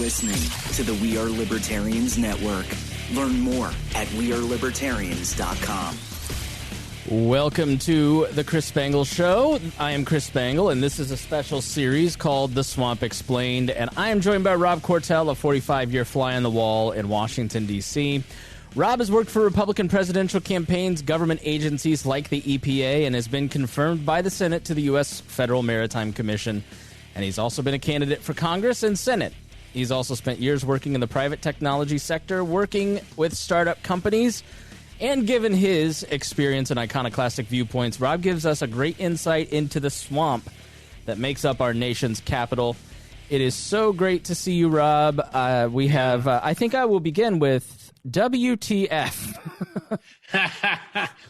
listening to the We Are Libertarians Network. Learn more at wearelibertarians.com. Welcome to the Chris Spangle Show. I am Chris Spangle, and this is a special series called The Swamp Explained. And I am joined by Rob Quartel, a 45-year fly on the wall in Washington, D.C. Rob has worked for Republican presidential campaigns, government agencies like the EPA, and has been confirmed by the Senate to the U.S. Federal Maritime Commission. And he's also been a candidate for Congress and Senate. He's also spent years working in the private technology sector, working with startup companies. And given his experience and iconoclastic viewpoints, Rob gives us a great insight into the swamp that makes up our nation's capital. It is so great to see you, Rob. We have, I think I will begin with WTF.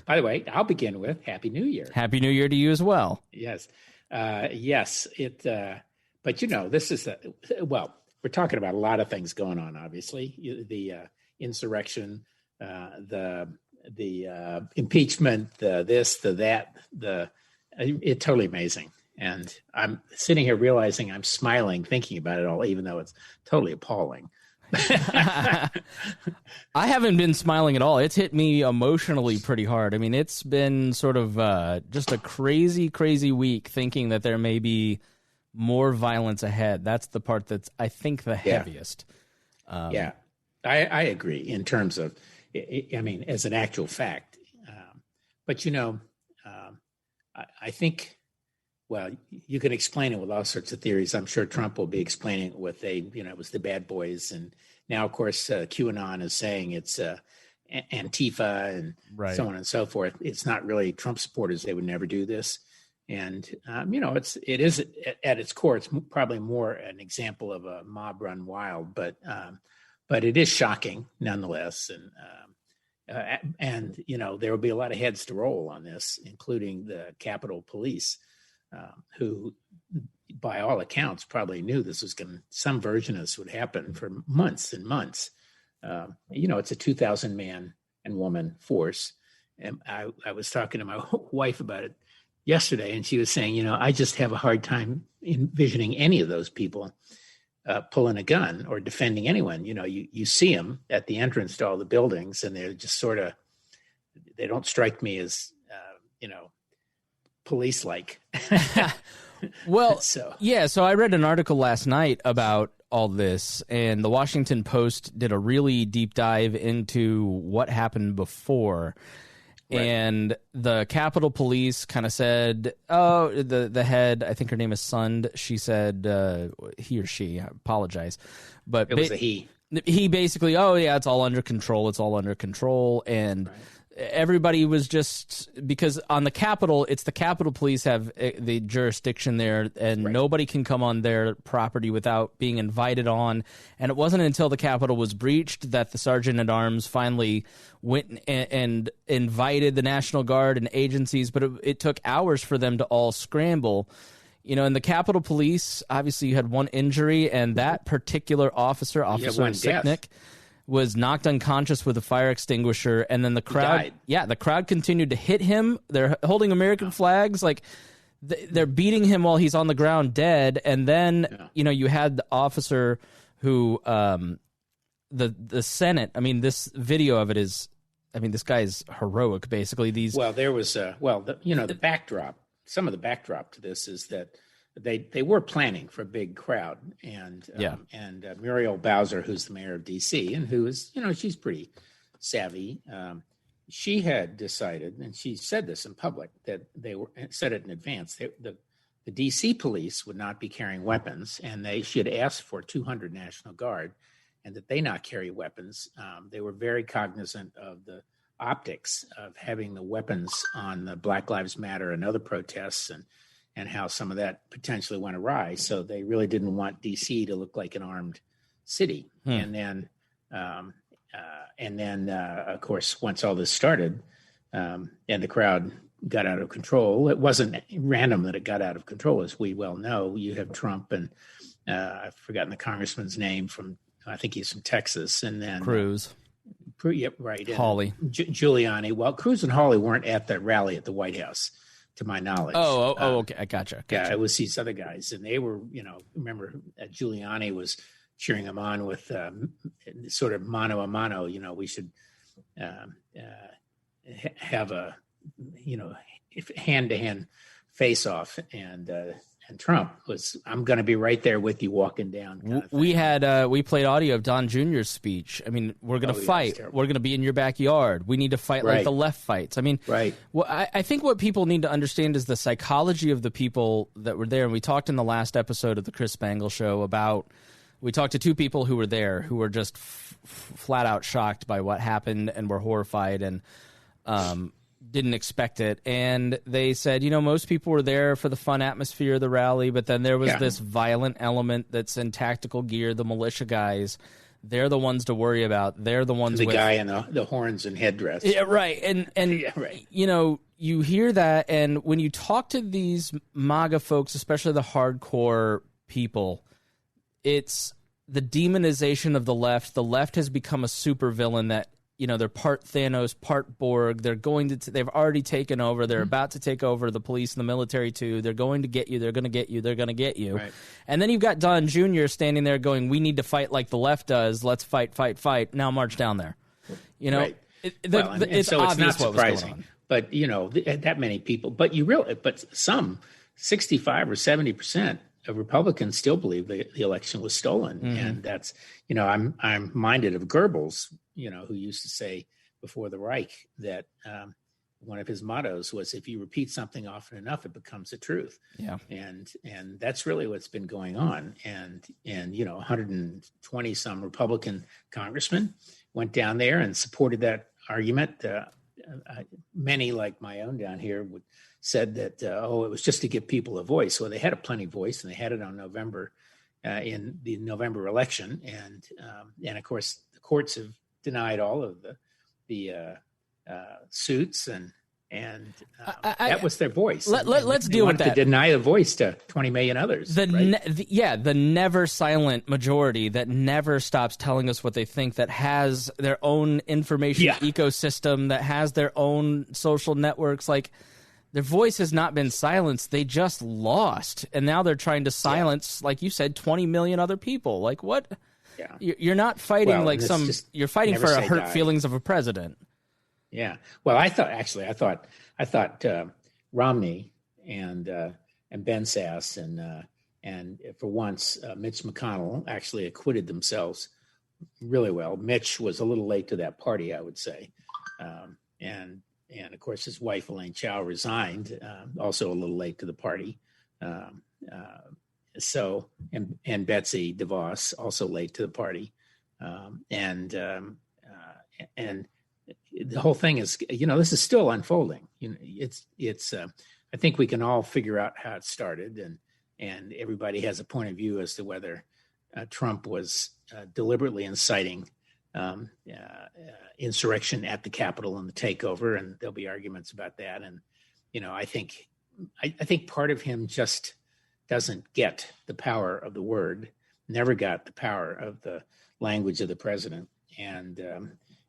By the way, I'll begin with Happy New Year. Happy New Year to you as well. Yes. Yes. But you know, this is, we're talking about a lot of things going on, obviously. The insurrection, the impeachment, this, the that, it's totally amazing. And I'm sitting here realizing I'm smiling thinking about it all, even though it's totally appalling. I haven't been smiling at all. It's hit me emotionally pretty hard. I mean, it's been sort of just a crazy, crazy week thinking that there may be more violence ahead. That's the part that's, I think, the heaviest. I agree in terms of, I mean, as an actual fact. But, you know, I think, well, you can explain it with all sorts of theories. I'm sure Trump will be explaining it with it was the bad boys. And now, of course, QAnon is saying it's Antifa and so on and so forth. It's not really Trump supporters. They would never do this. And, it is at its core, it's probably more an example of a mob run wild, but it is shocking nonetheless. And there will be a lot of heads to roll on this, including the Capitol Police, who, by all accounts, probably knew this was some version of this would happen for months and months. It's a 2,000 man and woman force. And I was talking to my wife about it yesterday, and she was saying, I just have a hard time envisioning any of those people pulling a gun or defending anyone. You see them at the entrance to all the buildings, and they're just they don't strike me as, police-like. Well, so I read an article last night about all this, and the Washington Post did a really deep dive into what happened before. Right. And the Capitol Police kind of said, the head, I think her name is Sund, she said, he or she, I apologize. But it was a he. He basically, it's all under control. It's all under control. And everybody was just, because on the Capitol, it's the Capitol Police have the jurisdiction there, and nobody can come on their property without being invited on. And it wasn't until the Capitol was breached that the Sergeant at Arms finally went and invited the National Guard and agencies, but it took hours for them to all scramble. And the Capitol Police, obviously you had one injury, and that particular Officer Sicknick, was knocked unconscious with a fire extinguisher, and then the crowd, the crowd continued to hit him. They're holding American flags, like they're beating him while he's on the ground dead. And then, you had the officer who, the Senate, I mean, this video of it is, this guy is heroic, basically. There was, the backdrop, some of the backdrop to this is that they were planning for a big crowd, and Muriel Bowser, who's the mayor of D.C. and who is, she's pretty savvy. She had decided, and she said this in public, that said it in advance. The D.C. police would not be carrying weapons, and she had asked for 200 National Guard, and that they not carry weapons. They were very cognizant of the optics of having the weapons on the Black Lives Matter and other protests, and how some of that potentially went awry. So they really didn't want D.C. to look like an armed city. And then, of course, once all this started, and the crowd got out of control, it wasn't random that it got out of control, as we well know. You have Trump and I've forgotten the congressman's name I think he's from Texas, and then Cruz. Hawley, Giuliani. Well, Cruz and Hawley weren't at that rally at the White House, to my knowledge. Okay. I gotcha. Yeah, it was these other guys, and they were, remember Giuliani was cheering him on with sort of mano a mano. We should have a hand-to-hand face-off, and Trump was, I'm going to be right there with you walking down. Kind of we played audio of Don Jr.'s speech. I mean, we're going to fight. We're going to be in your backyard. We need to fight like the left fights. I mean, well, I think what people need to understand is the psychology of the people that were there. And we talked in the last episode of the Chris Spangle Show about, we talked to two people who were there who were just flat out shocked by what happened and were horrified and didn't expect it. And they said, most people were there for the fun atmosphere of the rally, but then there was this violent element that's in tactical gear, the militia guys. They're the ones to worry about. They're the ones the guy in the horns and headdress. Yeah, right. And you hear that, and when you talk to these MAGA folks, especially the hardcore people, it's the demonization of the left. The left has become a supervillain that, they're part Thanos, part Borg. They're they've already taken over. They're about to take over the police and the military too. They're going to get you. They're going to get you. They're going to get you. Right. And then you've got Don Jr. standing there going, we need to fight like the left does. Let's fight, fight, fight. Now march down there. Right. It's so obvious it's not surprising. But, that many people. But some 65 or 70% of Republicans still believe the election was stolen. Mm-hmm. And that's, I'm minded of Goebbels, who used to say before the Reich that one of his mottos was, if you repeat something often enough, it becomes a truth. Yeah. And that's really what's been going on. And 120 some Republican congressmen went down there and supported that argument. Many, like my own down here, said that, it was just to give people a voice. Well, they had a plenty voice, and they had it on November in the November election. And of course, the courts have denied all of the suits, and that was their voice. Let's deal with that. To deny the voice to 20 million others. The never silent majority that never stops telling us what they think, that has their own information ecosystem, that has their own social networks. Like, their voice has not been silenced. They just lost, and now they're trying to silence, like you said, 20 million other people. Like, what? Yeah. You're not fighting you're fighting for hurt feelings of a president. Yeah. Well, I thought Romney and Ben Sass and for once Mitch McConnell actually acquitted themselves really well. Mitch was a little late to that party, I would say, and of course his wife Elaine Chao resigned, also a little late to the party. So Betsy DeVos also late to the party, and the whole thing is, this is still unfolding. It's I think we can all figure out how it started, and everybody has a point of view as to whether Trump was deliberately inciting insurrection at the Capitol and the takeover, and there'll be arguments about that. And I think part of him just doesn't get the power of the word, never got the power of the language of the president. And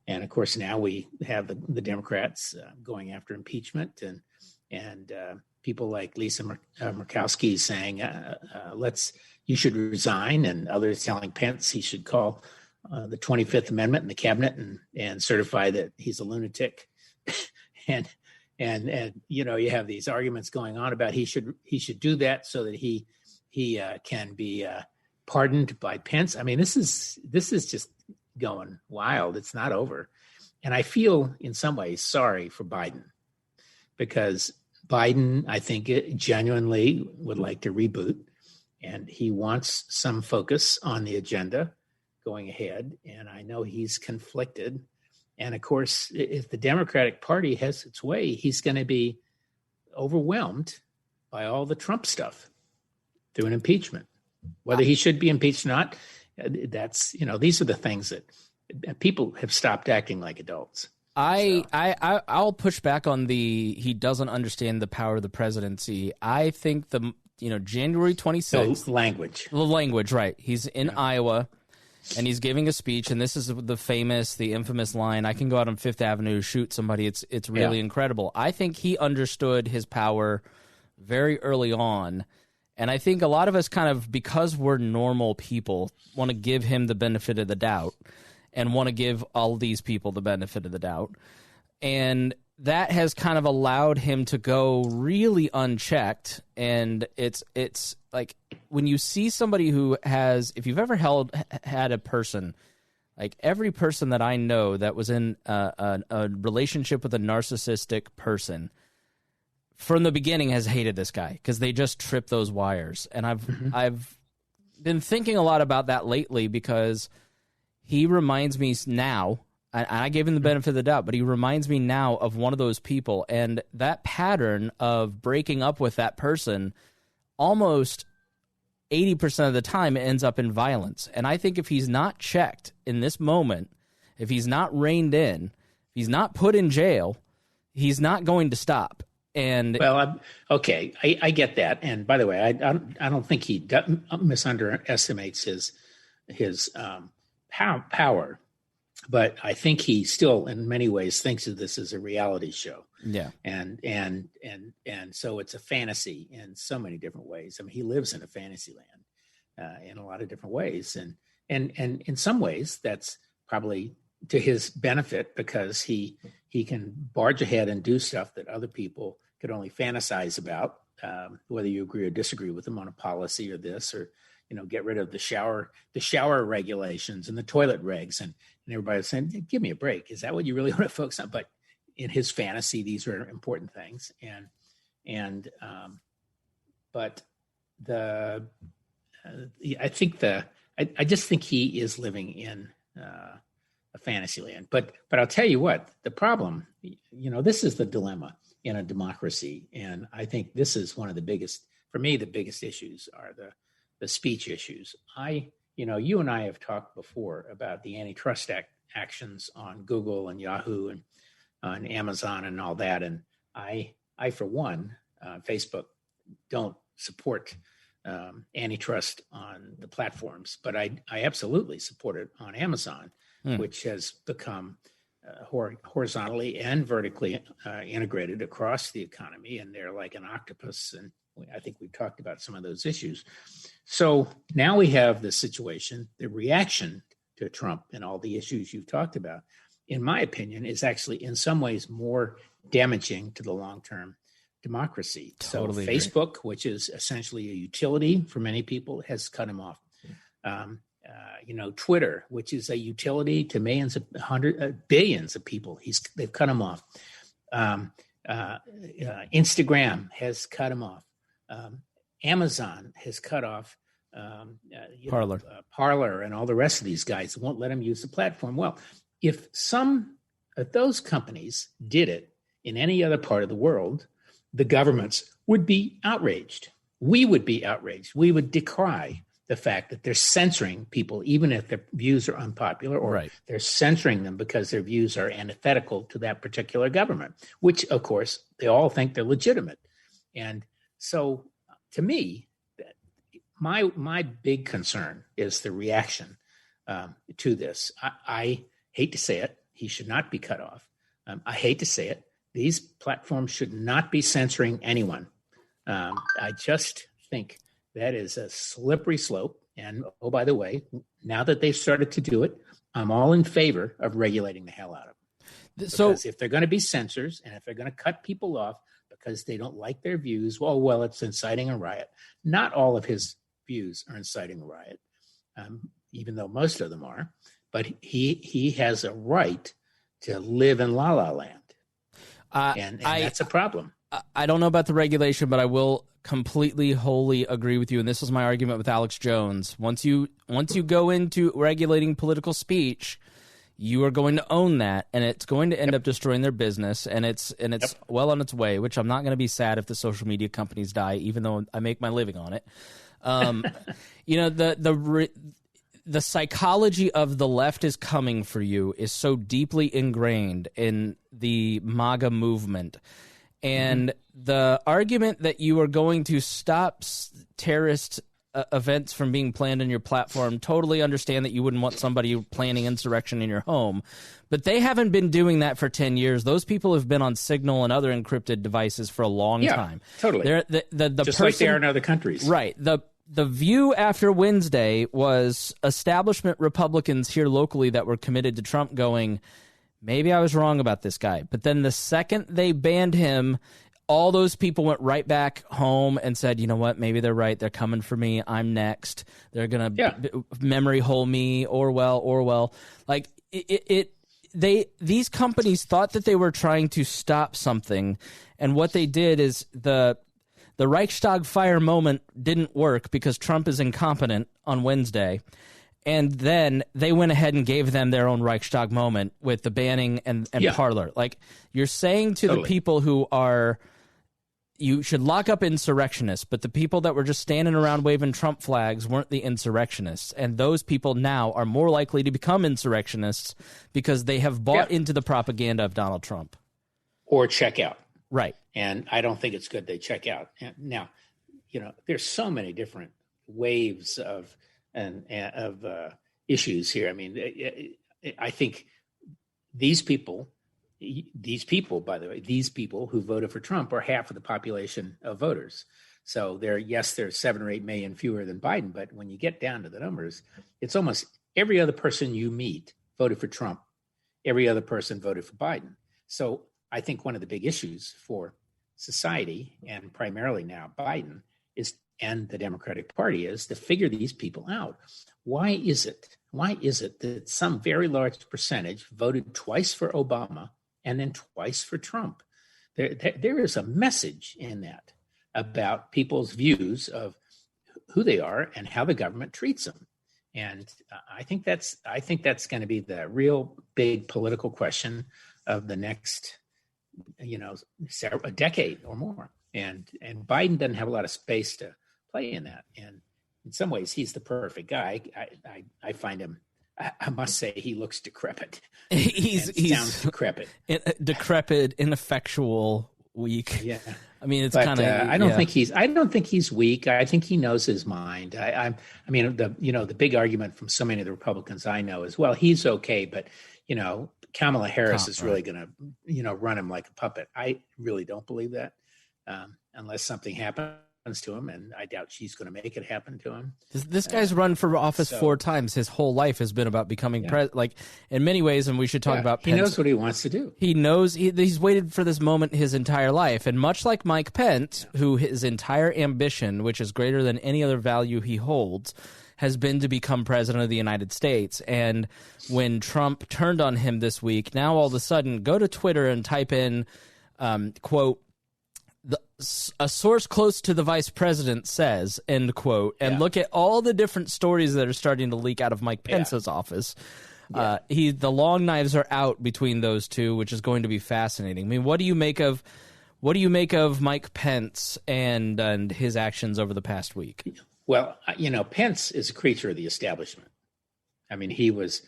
of course, now we have the Democrats going after impeachment, and people like Lisa Murkowski saying, you should resign, and others telling Pence he should call the 25th Amendment in the cabinet and certify that he's a lunatic. and you have these arguments going on about he should do that so that he can be pardoned by Pence. I mean, this is just going wild. It's not over. And I feel in some ways sorry for Biden, because Biden, I think, genuinely would like to reboot, and he wants some focus on the agenda going ahead. And I know he's conflicted. And of course, if the Democratic Party has its way, he's going to be overwhelmed by all the Trump stuff through an impeachment. Whether he should be impeached or not, that's, these are the things that people have stopped acting like adults. I'll push back on he doesn't understand the power of the presidency. I think January 26th. The language, right. He's in Iowa. And he's giving a speech, and this is the infamous line, I can go out on Fifth Avenue, shoot somebody. It's really incredible. I think he understood his power very early on, And I think a lot of us kind of, because we're normal people, want to give him the benefit of the doubt and want to give all these people the benefit of the doubt. And that has kind of allowed him to go really unchecked. And it's like when you see somebody who has, if you've ever had a person, like every person that I know that was in a relationship with a narcissistic person from the beginning has hated this guy because they just trip those wires. And I've been thinking a lot about that lately because he reminds me now, I gave him the benefit of the doubt, but he reminds me now of one of those people. And that pattern of breaking up with that person, almost 80% of the time, it ends up in violence. And I think if he's not checked in this moment, if he's not reined in, if he's not put in jail, he's not going to stop. And well, okay, I get that. And by the way, I don't think he misunderestimates his power. But I think he still, in many ways, thinks of this as a reality show. Yeah, and so it's a fantasy in so many different ways. I mean, he lives in a fantasy land in a lot of different ways, and in some ways, that's probably to his benefit because he can barge ahead and do stuff that other people could only fantasize about, whether you agree or disagree with him on a policy or this or. Get rid of the shower regulations and the toilet regs, and everybody's saying, "Give me a break." Is that what you really want to focus on? But in his fantasy, these are important things, I just think he is living in a fantasy land. But I'll tell you what, the problem, this is the dilemma in a democracy, and I think this is one of the biggest, for me, the biggest issues are the speech issues. You and I have talked before about the antitrust actions on Google and Yahoo and on Amazon and all that. And I for one, Facebook, don't support antitrust on the platforms, but I absolutely support it on Amazon, which has become horizontally and vertically integrated across the economy. And they're like an octopus. And I think we've talked about some of those issues. So now we have this situation, the reaction to Trump and all the issues you've talked about, in my opinion, is actually in some ways more damaging to the long-term democracy. Totally so Facebook, which is essentially a utility for many people, has cut him off. Twitter, which is a utility to millions of billions of people, they've cut him off. Instagram has cut him off. Amazon has cut off Parler and all the rest of these guys won't let them use the platform. Well, if some of those companies did it in any other part of the world, the governments would be outraged. We would be outraged. We would decry the fact that they're censoring people, even if their views are unpopular, or they're censoring them because their views are antithetical to that particular government, which, of course, they all think they're legitimate. And so, to me, my big concern is the reaction to this. I hate to say it. He should not be cut off. I hate to say it. These platforms should not be censoring anyone. I just think that is a slippery slope. And, oh, by the way, now that they've started to do it, I'm all in favor of regulating the hell out of them. Because if they're going to be censors and if they're going to cut people off because they don't like their views, well, it's inciting a riot. Not all of his views are inciting a riot, even though most of them are. But he has a right to live in La La Land. And that's a problem. I don't know about the regulation, but I will completely, wholly agree with you. And this was my argument with Alex Jones. Once you go into regulating political speech, you are going to own that, and it's going to end up destroying their business. And it's well on its way. Which I'm not going to be sad if the social media companies die, even though I make my living on it. The psychology of the left is coming for you is so deeply ingrained in the MAGA movement. And the argument that you are going to stop terrorist events from being planned on your platform. Totally understand that you wouldn't want somebody planning insurrection in your home. But they haven't been doing that for 10 years. Those people have been on Signal and other encrypted devices for a long time. Totally. Just like they are in other countries. Right. The view after Wednesday was establishment Republicans here locally that were committed to Trump going, maybe I was wrong about this guy. But then the second they banned him, all those people went right back home and said, you know what, maybe they're right. They're coming for me. I'm next. They're going to memory hole me, Orwell. Like these companies thought that they were trying to stop something. And what they did is the Reichstag fire moment didn't work because Trump is incompetent on Wednesday. And then they went ahead and gave them their own Reichstag moment with the banning and Parler. Like, you're saying to the people who are, you should lock up insurrectionists, but the people that were just standing around waving Trump flags weren't the insurrectionists. And those people now are more likely to become insurrectionists because they have bought into the propaganda of Donald Trump. Or check out. Right. And I don't think it's good they check out. Now, there's so many different waves of issues here. I mean, I think these people, by the way, these people who voted for Trump are half of the population of voters. So there's 7 or 8 million fewer than Biden. But when you get down to the numbers, it's almost every other person you meet voted for Trump. Every other person voted for Biden. So I think one of the big issues for society, and primarily now Biden, and the Democratic Party, is to figure these people out. Why is it that some very large percentage voted twice for Obama and then twice for Trump? There is a message in that about people's views of who they are and how the government treats them. And I think that's going to be the real big political question of the next, a decade or more. And Biden doesn't have a lot of space to play in that. And in some ways, he's the perfect guy. I find him, I must say, he looks decrepit. He sounds decrepit. Decrepit, ineffectual, weak. Yeah. I mean, it's kind of. I don't think he's weak. I think he knows his mind. The big argument from so many of the Republicans I know is, well, he's okay, but Kamala Harris is really going to run him like a puppet. I really don't believe that, unless something happens to him, and I doubt she's going to make it happen to him. This guy's run for office 4 times. His whole life has been about becoming president. Like, in many ways, and we should talk about Pence. He knows what he wants to do. He knows he's waited for this moment his entire life. And much like Mike Pence, who his entire ambition, which is greater than any other value he holds, has been to become president of the United States. And when Trump turned on him this week, now all of a sudden, go to Twitter and type in, quote, a source close to the vice president says, end quote, and look at all the different stories that are starting to leak out of Mike Pence's office. The long knives are out between those two, which is going to be fascinating. I mean, what do you make of Mike Pence and his actions over the past week? Well, Pence is a creature of the establishment. I mean, he's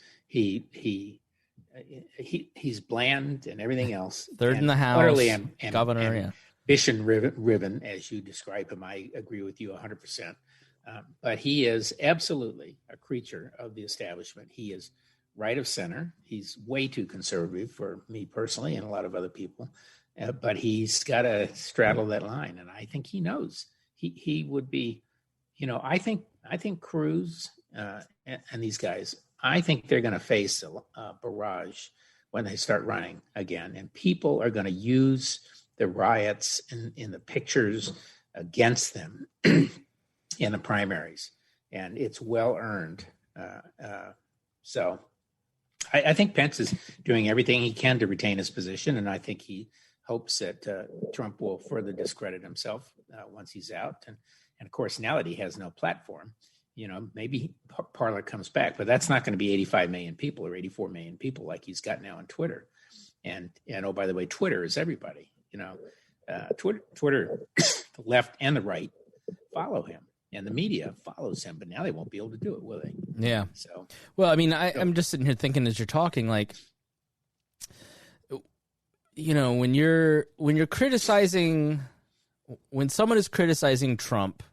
bland and everything else. Third in the House, governor, ambition-riven, as you describe him. I agree with you 100%. But he is absolutely a creature of the establishment. He is right of center. He's way too conservative for me personally and a lot of other people. But he's got to straddle that line, and I think he knows. He would be, I think Cruz and these guys, I think they're going to face a barrage when they start running again, and people are going to use the riots in the pictures against them in the primaries, and it's well earned. So I think Pence is doing everything he can to retain his position, and I think he hopes that Trump will further discredit himself once he's out. And of course, now that he has no platform, maybe Parler comes back, but that's not going to be 85 million people or 84 million people like he's got now on Twitter. And oh, by the way, Twitter is everybody. Twitter, the left and the right follow him, and the media follows him. But now they won't be able to do it, will they? Yeah. So, well, I mean, I'm just sitting here thinking as you're talking, like, when you're criticizing, when someone is criticizing Trump,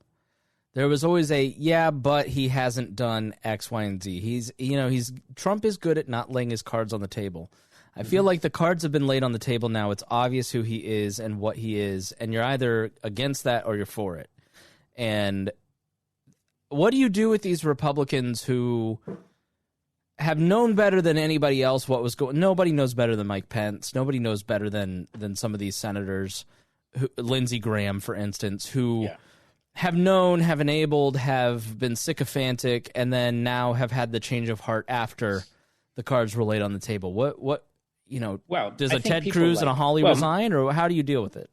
There was always but he hasn't done X, Y, and Z. Trump is good at not laying his cards on the table. I feel like the cards have been laid on the table now. It's obvious who he is and what he is, and you're either against that or you're for it. And what do you do with these Republicans who have known better than anybody else what was going? Nobody knows better than Mike Pence. Nobody knows better than some of these senators, Lindsey Graham, for instance, who have known, have enabled, have been sycophantic, and then now have had the change of heart after the cards were laid on the table. Does a Ted Cruz and a Hawley resign, or how do you deal with it?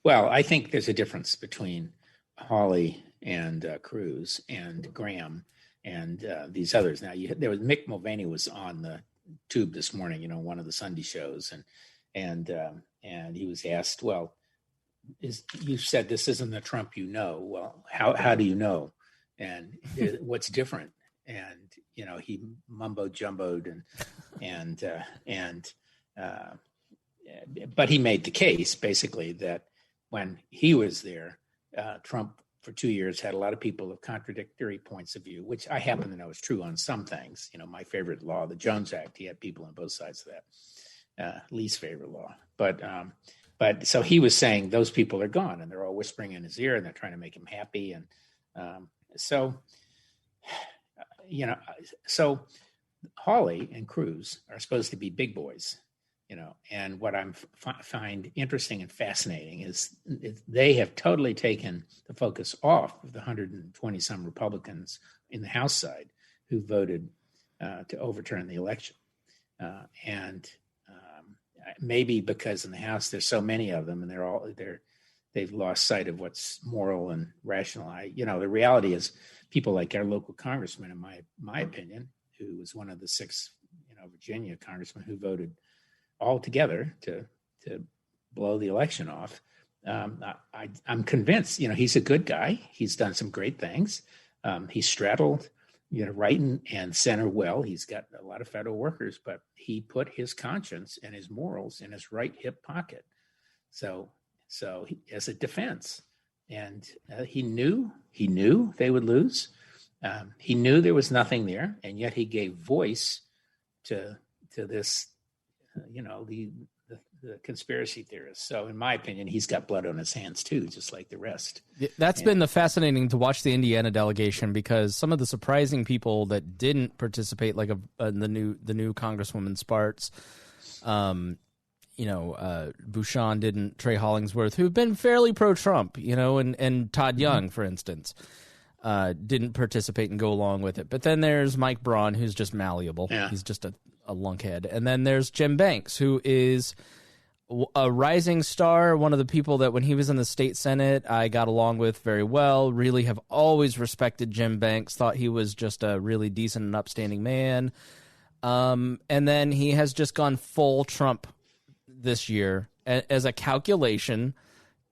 Well, I think there's a difference between Hawley and Cruz and Graham and these others. Now, there was Mick Mulvaney was on the tube this morning, one of the Sunday shows, and he was asked, "Well, you said this isn't the Trump you know. Well, how do you know? And what's different?" And he mumbo jumboed but he made the case basically that when he was there, Trump for 2 years had a lot of people of contradictory points of view, which I happen to know is true on some things. My favorite law, the Jones Act, he had people on both sides of that. Least favorite law, but so he was saying those people are gone, and they're all whispering in his ear, and they're trying to make him happy, and so Hawley and Cruz are supposed to be big boys, and what I find interesting and fascinating is they have totally taken the focus off of the 120 some Republicans in the House side who voted to overturn the election, and maybe because in the House there's so many of them, and they've lost sight of what's moral and rational. The reality is people like our local congressman, in my opinion, who was one of the 6, Virginia congressmen who voted all together to blow the election off. I'm convinced, he's a good guy. He's done some great things. He straddled, right and center well. He's got a lot of federal workers, but he put his conscience and his morals in his right hip pocket. So as a defense, and he knew they would lose. He knew there was nothing there, and yet he gave voice to this, the conspiracy theorists. So in my opinion, he's got blood on his hands too, just like the rest. That's been fascinating to watch the Indiana delegation, because some of the surprising people that didn't participate, like the new Congresswoman Spartz, Bouchon didn't, Trey Hollingsworth, who've been fairly pro-Trump, and Todd Young, for instance, didn't participate and go along with it. But then there's Mike Braun, who's just malleable. Yeah. He's just a lunkhead. And then there's Jim Banks, who is a rising star, one of the people that when he was in the state Senate, I got along with very well, really have always respected Jim Banks, thought he was just a really decent and upstanding man. And then he has just gone full Trump this year as a calculation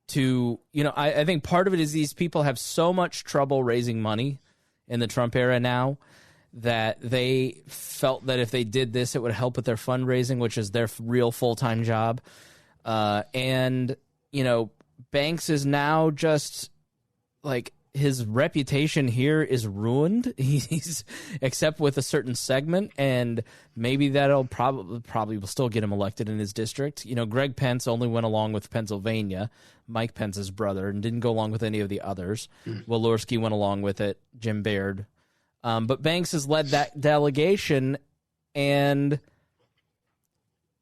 to, I think part of it is these people have so much trouble raising money in the Trump era now that they felt that if they did this, it would help with their fundraising, which is their real full-time job. And Banks is now just like, his reputation here is ruined. He's except with a certain segment, and maybe that'll probably will still get him elected in his district. Greg Pence only went along with Pennsylvania, Mike Pence's brother, and didn't go along with any of the others. Walorski went along with it, Jim Baird. But Banks has led that delegation, and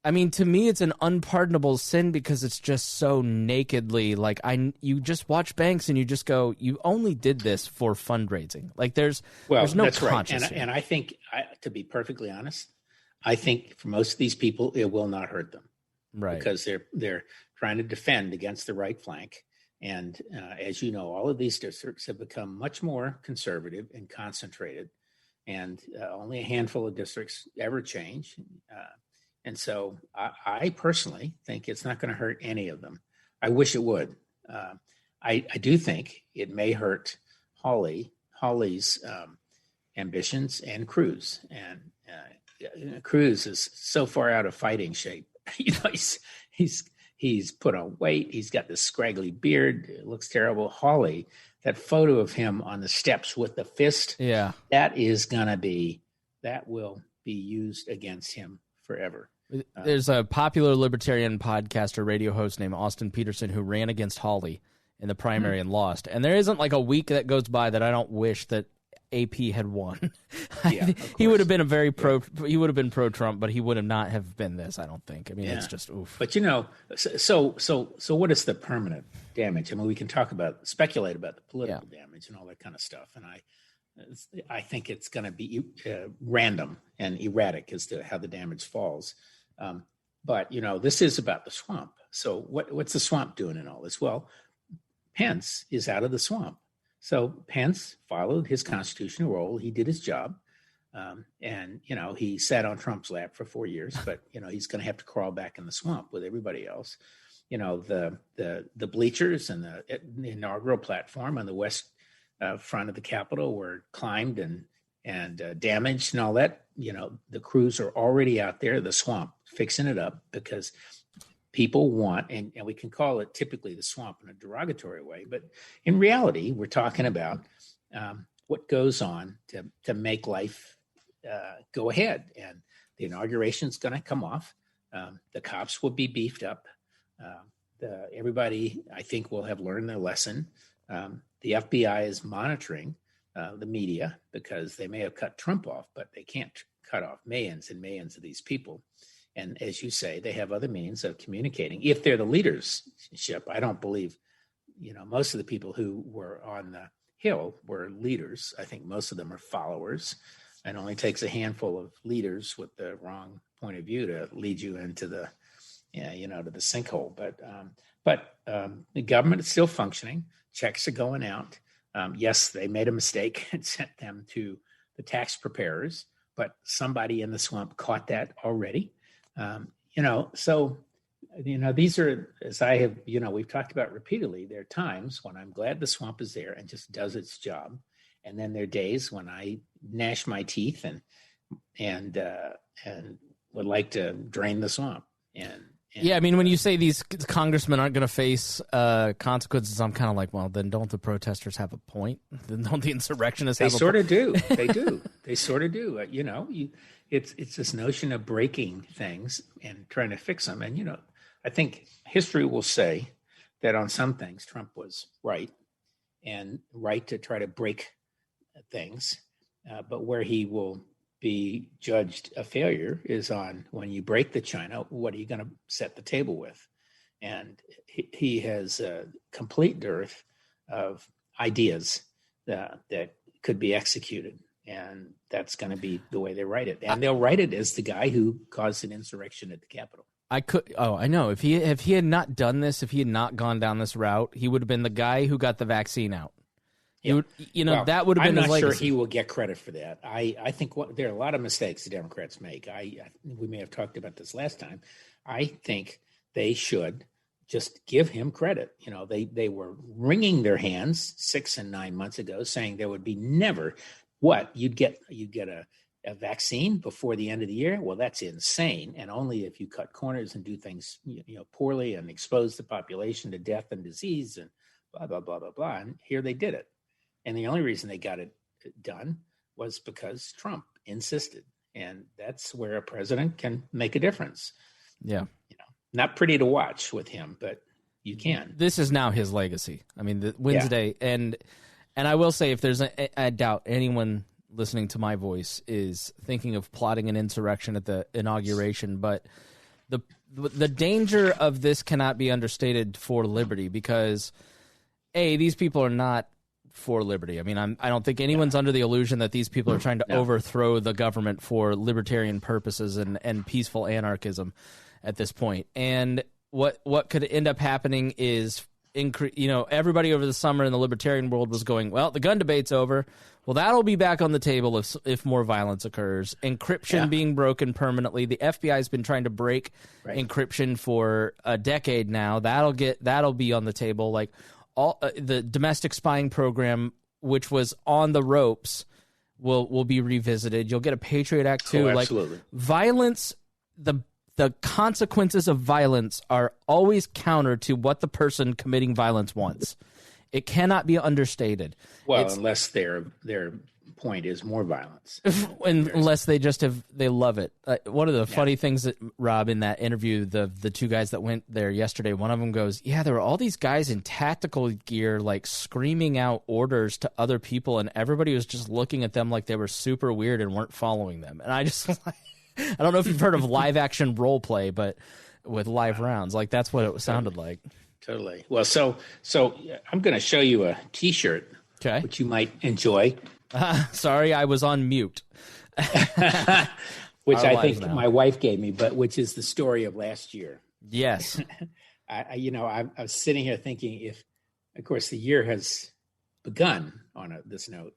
I mean, to me, it's an unpardonable sin because it's just so nakedly like you just watch Banks and you just go, you only did this for fundraising. Like there's no conscience. Right. And I think, to be perfectly honest, I think for most of these people, it will not hurt them, right? Because they're trying to defend against the right flank. And as you know, all of these districts have become much more conservative and concentrated, and only a handful of districts ever change. And so I personally think it's not going to hurt any of them. I wish it would. I do think it may hurt Hawley's ambitions and Cruz. And Cruz is so far out of fighting shape. He's put on weight. He's got this scraggly beard. It looks terrible. Hawley, that photo of him on the steps with the fist. Yeah, that will be used against him forever. There's a popular libertarian podcaster, radio host named Austin Peterson who ran against Hawley in the primary and lost. And there isn't like a week that goes by that I don't wish that AP had won. Yeah, he would have been he would have been pro-Trump, but he would have not have been this, I don't think. I mean, it's just oof. But so what is the permanent damage? I mean, we can speculate about the political damage and all that kind of stuff. And I think it's going to be random and erratic as to how the damage falls. But this is about the swamp. So what's the swamp doing in all this? Well, Pence is out of the swamp. So Pence followed his constitutional role. He did his job. And he sat on Trump's lap for 4 years, but, he's going to have to crawl back in the swamp with everybody else. The bleachers and the inaugural platform on the west front of the Capitol were climbed and damaged and all that. The crews are already out there, the swamp, fixing it up because people want, and we can call it typically the swamp in a derogatory way, but in reality, we're talking about what goes on to make life go ahead. And the inauguration is going to come off. The cops will be beefed up. Everybody, I think, will have learned their lesson. The FBI is monitoring the media because they may have cut Trump off, but they can't cut off millions and millions of these people. And as you say, they have other means of communicating. If they're the leadership, I don't believe, most of the people who were on the Hill were leaders. I think most of them are followers. It only takes a handful of leaders with the wrong point of view to lead you into the, to the sinkhole. But the government is still functioning. Checks are going out. Yes, they made a mistake and sent them to the tax preparers, but somebody in the swamp caught that already. These are, as I have, we've talked about repeatedly, there are times when I'm glad the swamp is there and just does its job. And then there are days when I gnash my teeth and would like to drain the swamp. Yeah, I mean, when you say these congressmen aren't going to face consequences, I'm kind of like, well, then don't the protesters have a point? Then don't the insurrectionists have a point? They sort of do. They do. They sort of do. It's this notion of breaking things and trying to fix them. And, I think history will say that on some things, Trump was right and right to try to break things. But where he will be judged a failure is on when you break the china, what are you going to set the table with? And he has a complete dearth of ideas that could be executed. And that's going to be the way they write it. And they'll write it as the guy who caused an insurrection at the Capitol. I know. If he had not done this, if he had not gone down this route, he would have been the guy who got the vaccine out. Yeah. That would have been his legacy. I'm not sure he will get credit for that. I think there are a lot of mistakes the Democrats make. We may have talked about this last time. I think they should just give him credit. They were wringing their hands 6 and 9 months ago, saying there would be never you'd get a vaccine before the end of the year. Well, that's insane. And only if you cut corners and do things poorly and expose the population to death and disease and blah, blah, blah, blah, blah. And here they did it. And the only reason they got it done was because Trump insisted. And that's where a president can make a difference. Yeah. Not pretty to watch with him, but you can. This is now his legacy. I mean, Wednesday. Yeah. And I will say, if there's I doubt anyone listening to my voice is thinking of plotting an insurrection at the inauguration, but the danger of this cannot be understated for liberty because, these people are not for liberty. I mean, I don't think anyone's under the illusion that these people are trying to overthrow the government for libertarian purposes and peaceful anarchism at this point. And what could end up happening is, everybody over the summer in the libertarian world was going, well, the gun debate's over. Well, that'll be back on the table if more violence occurs. Encryption being broken permanently. The FBI has been trying to break encryption for a decade now. That'll be on the table. Like all the domestic spying program, which was on the ropes, will be revisited. You'll get a Patriot Act too. Absolutely. Like violence, the consequences of violence are always counter to what the person committing violence wants. It cannot be understated. Well, unless their point is more violence. Unless they love it. One of the funny things that, Rob, in that interview, the two guys that went there yesterday, one of them goes, yeah, there were all these guys in tactical gear like screaming out orders to other people, and everybody was just looking at them like they were super weird and weren't following them. And I just I don't know if you've heard of live action role play, but with live rounds, like that's what it sounded like. Totally. Well, so I'm going to show you a T-shirt, which you might enjoy. Sorry, I was on mute. Which I think my wife gave me, but which is the story of last year. Yes. I was sitting here thinking, if, of course, the year has begun on this note,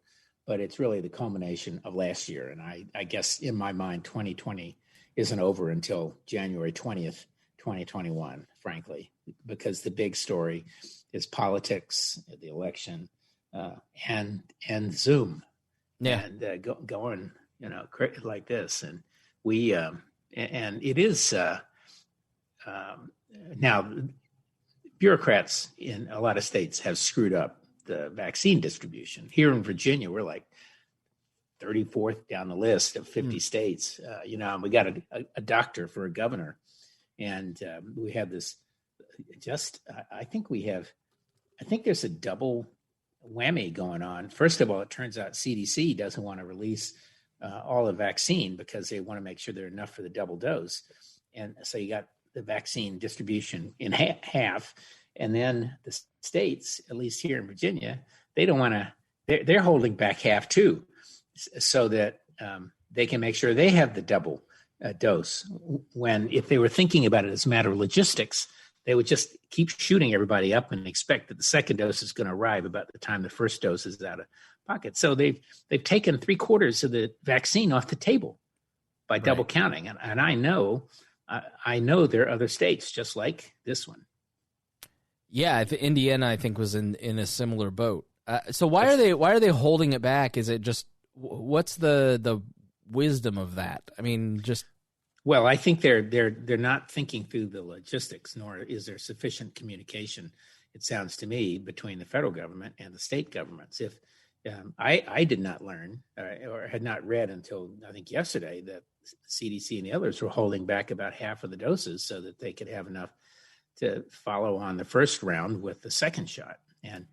but it's really the culmination of last year. And I guess in my mind, 2020 isn't over until January 20th, 2021, frankly, because the big story is politics, the election, and Zoom, and going, like this. And we, and it is, now bureaucrats in a lot of states have screwed up the vaccine distribution. Here in Virginia, we're like 34th down the list of 50 states, and we got a doctor for a governor. And we have this I think there's a double whammy going on. First of all, it turns out CDC doesn't want to release all the vaccine because they want to make sure there's enough for the double dose. And so you got the vaccine distribution in half. And then the states, at least here in Virginia, they don't want to, they're holding back half too, so that they can make sure they have the double dose. When if they were thinking about it as a matter of logistics, they would just keep shooting everybody up and expect that the second dose is going to arrive about the time the first dose is out of pocket. So they've taken 3/4 of the vaccine off the table by double counting. And I know there are other states just like this one. Yeah, Indiana, I think, was in a similar boat. So why are they holding it back? Is it just, what's the wisdom of that? I mean, just. Well, I think they're not thinking through the logistics, nor is there sufficient communication, it sounds to me, between the federal government and the state governments. If I did not learn or had not read until I think yesterday that CDC and the others were holding back about half of the doses so that they could have enough to follow on the first round with the second shot. And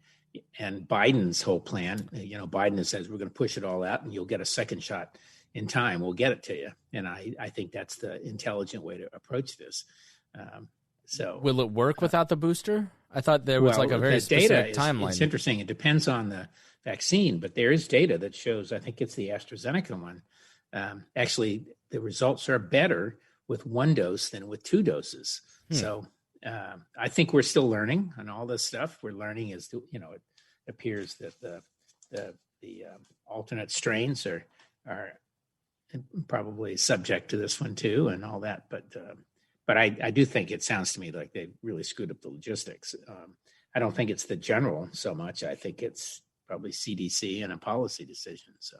Biden's whole plan, Biden says we're going to push it all out and you'll get a second shot in time. We'll get it to you. And I think that's the intelligent way to approach this. So will it work without the booster? I thought there was like a very specific timeline. It's interesting. It depends on the vaccine, but there is data that shows, I think it's the AstraZeneca one. Actually, the results are better with one dose than with two doses. So I think we're still learning on all this stuff. We're learning as to, it appears that the alternate strains are probably subject to this one too, and all that. But I do think it sounds to me like they really screwed up the logistics. I don't think it's the general so much. I think it's probably CDC and a policy decision. So,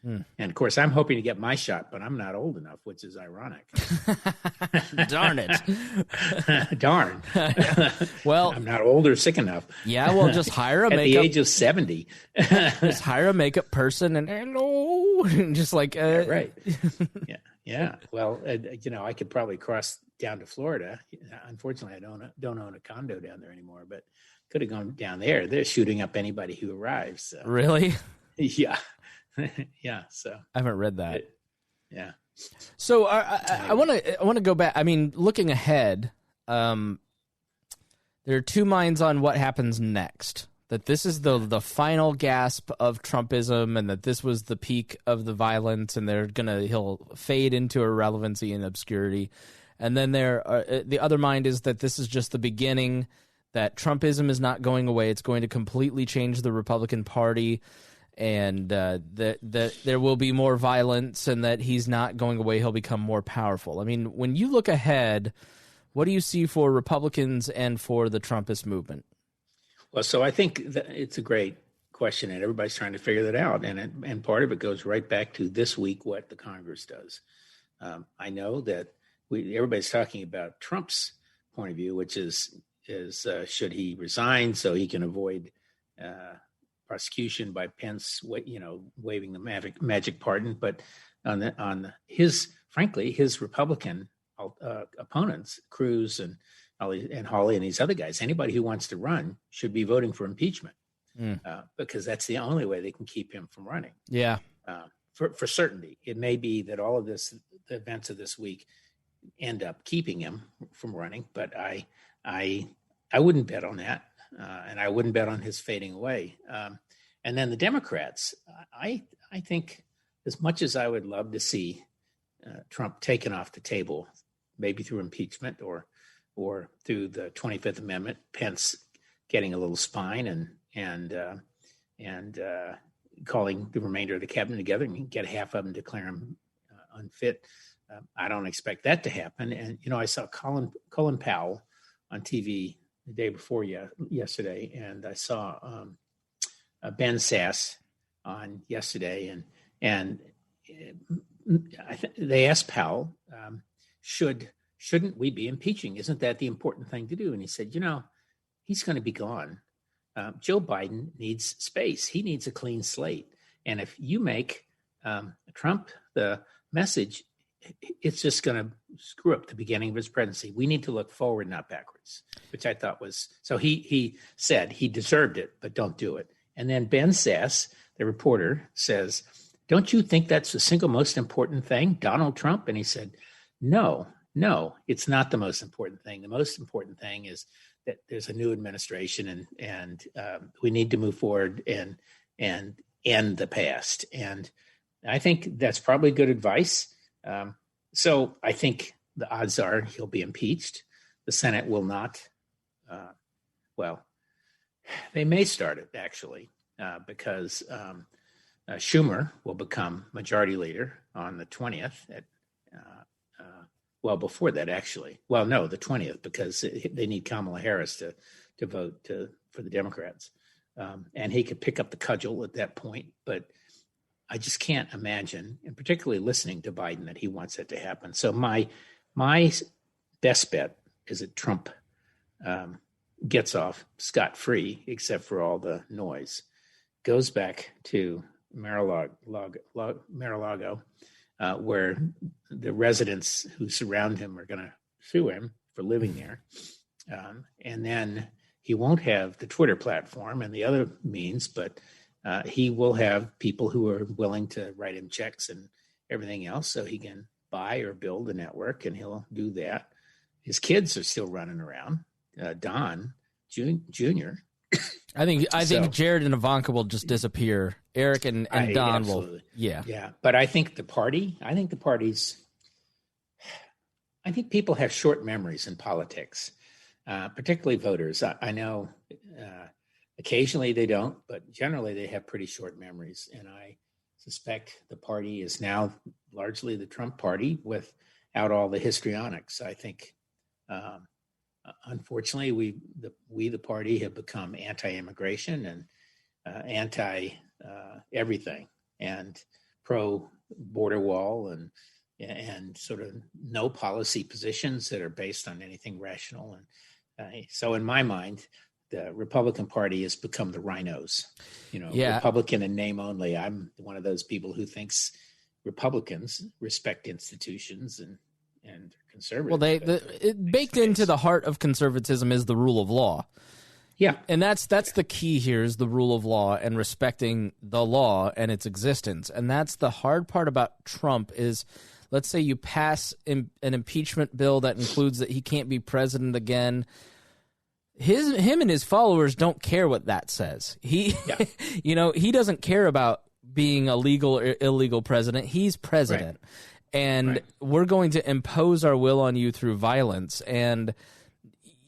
and of course, I'm hoping to get my shot, but I'm not old enough, which is ironic. Darn it! Darn. Well, I'm not old or sick enough. Yeah, well, just hire a at makeup. the age of 70. Just hire a makeup person and hello, just like right. Yeah. Well, I could probably cross down to Florida. Unfortunately, I don't own a condo down there anymore, but could have gone down there. They're shooting up anybody who arrives. So. Really? Yeah. Yeah. So I haven't read that. Yeah. So I want to go back. I mean, looking ahead, there are two minds on what happens next. That this is the final gasp of Trumpism, and that this was the peak of the violence, and he'll fade into irrelevancy and obscurity. And then the other mind is that this is just the beginning. That Trumpism is not going away; it's going to completely change the Republican Party. And that there will be more violence, and that he's not going away. He'll become more powerful. I mean, when you look ahead, what do you see for Republicans and for the Trumpist movement? Well, so I think that it's a great question, and everybody's trying to figure that out. And part of it goes right back to this week, what the Congress does. I know that everybody's talking about Trump's point of view, which is should he resign so he can avoid prosecution by Pence, waving the magic pardon, but on his Republican opponents, Cruz and Hawley and these other guys, anybody who wants to run should be voting for impeachment because that's the only way they can keep him from running. Yeah. For certainty. It may be that all of the events of this week end up keeping him from running, but I wouldn't bet on that, and I wouldn't bet on his fading away. And then the Democrats, I think, as much as I would love to see Trump taken off the table, maybe through impeachment or through the 25th Amendment, Pence getting a little spine and calling the remainder of the cabinet together and get half of them, declare him unfit. I don't expect that to happen. And, I saw Colin Powell on TV the day before yesterday, and I saw Ben Sass on yesterday, and they asked Powell, shouldn't we be impeaching? Isn't that the important thing to do? And he said, he's going to be gone. Joe Biden needs space. He needs a clean slate. And if you make Trump the message, it's just going to screw up the beginning of his presidency. We need to look forward, not backwards, which I thought was, so he said he deserved it, but don't do it. And then Ben Sass, the reporter, says, don't you think that's the single most important thing, Donald Trump? And he said, no, it's not the most important thing. The most important thing is that there's a new administration and we need to move forward and end the past. And I think that's probably good advice. So I think the odds are he'll be impeached. The Senate will not. They may start it actually because Schumer will become majority leader on the 20th before that, actually. Well, no, the 20th, because they need Kamala Harris to vote for the Democrats. And he could pick up the cudgel at that point. But I just can't imagine, and particularly listening to Biden, that he wants that to happen. So my best bet is that Trump gets off scot-free, except for all the noise, goes back to Mar-a-Lago, where the residents who surround him are going to sue him for living there. And then he won't have the Twitter platform and the other means, but he will have people who are willing to write him checks and everything else so he can buy or build a network, and he'll do that. His kids are still running around. Don Jr. I think Jared and Ivanka will just disappear. Eric and Don absolutely will. Yeah. Yeah. But I think people have short memories in politics, particularly voters. I know occasionally they don't, but generally they have pretty short memories. And I suspect the party is now largely the Trump party without all the histrionics. I think, unfortunately, we the party have become anti-immigration and anti everything, and pro border wall and sort of no policy positions that are based on anything rational. And so in my mind, the Republican Party has become the rhinos, Republican in name only. I'm one of those people who thinks Republicans respect institutions and conservative. Well, baked into the heart of conservatism is the rule of law. Yeah. And that's the key here, is the rule of law and respecting the law and its existence. And that's the hard part about Trump is, let's say you pass an impeachment bill that includes that he can't be president again. Him and his followers don't care what that says. He doesn't care about being a legal or illegal president. He's president. Right. And we're going to impose our will on you through violence. And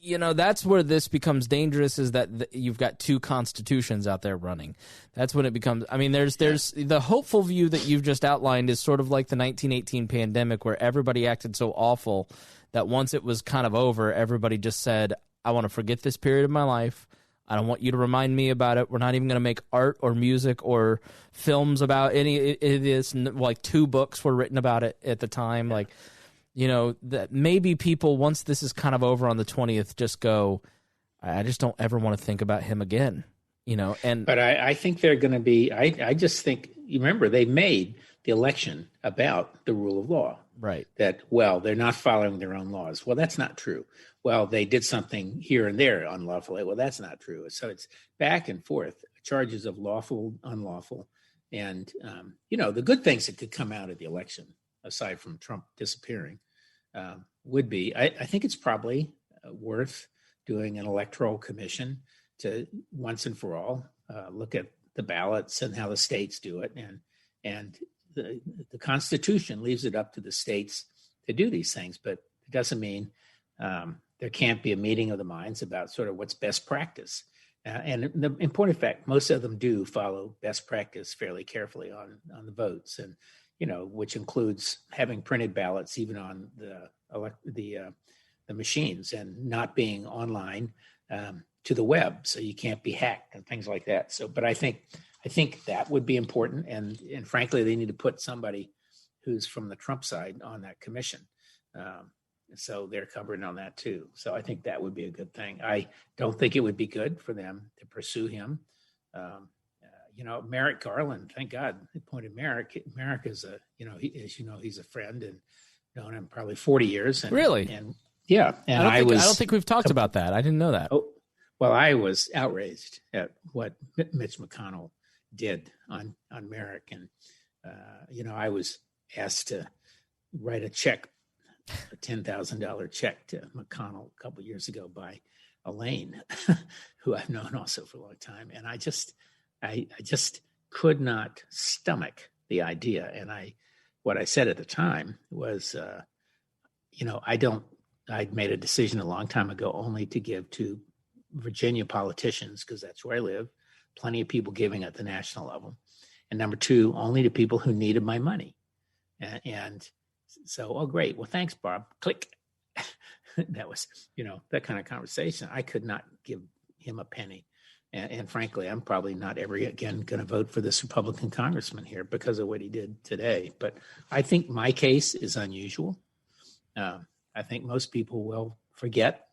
that's where this becomes dangerous, is that you've got two constitutions out there running. That's when it becomes, there's the hopeful view that you've just outlined is sort of like the 1918 pandemic, where everybody acted so awful that once it was kind of over, everybody just said, I want to forget this period of my life. I don't want you to remind me about it. We're not even going to make art or music or films about any of this. Like 2 books were written about it at the time. Yeah. That maybe people, once this is kind of over on the 20th, just go, I just don't ever want to think about him again. But I think they're going to be. I just think, you remember, they made the election about the rule of law. Right. That, well, they're not following their own laws. Well, that's not true. Well, they did something here and there unlawfully. Well, that's not true. So it's back and forth, charges of lawful, unlawful. And, the good things that could come out of the election, aside from Trump disappearing, would be, I think it's probably worth doing an electoral commission to once and for all look at the ballots and how the states do it. And the Constitution leaves it up to the states to do these things, but it doesn't mean there can't be a meeting of the minds about sort of what's best practice. And in point of fact, most of them do follow best practice fairly carefully on the votes, and which includes having printed ballots even on the machines, and not being online to the web, so you can't be hacked and things like that. So, but I think that would be important, and frankly, they need to put somebody who's from the Trump side on that commission. So they're covered on that too. So I think that would be a good thing. I don't think it would be good for them to pursue him. Merrick Garland, thank God they appointed Merrick. Merrick is he's a friend and known him probably 40 years. And, really? And yeah. And I don't think we've talked about that. I didn't know that. Oh, well, I was outraged at what Mitch McConnell did on Merrick. And, I was asked to write a $10,000 check to McConnell a couple of years ago by Elaine, who I've known also for a long time. And I just could not stomach the idea. And what I said at the time was, I'd made a decision a long time ago only to give to Virginia politicians, because that's where I live, plenty of people giving at the national level. And number two, only to people who needed my money. And so, oh, great. Well, thanks, Bob. Click. That was, that kind of conversation. I could not give him a penny. And frankly, I'm probably not ever again going to vote for this Republican congressman here because of what he did today. But I think my case is unusual. I think most people will forget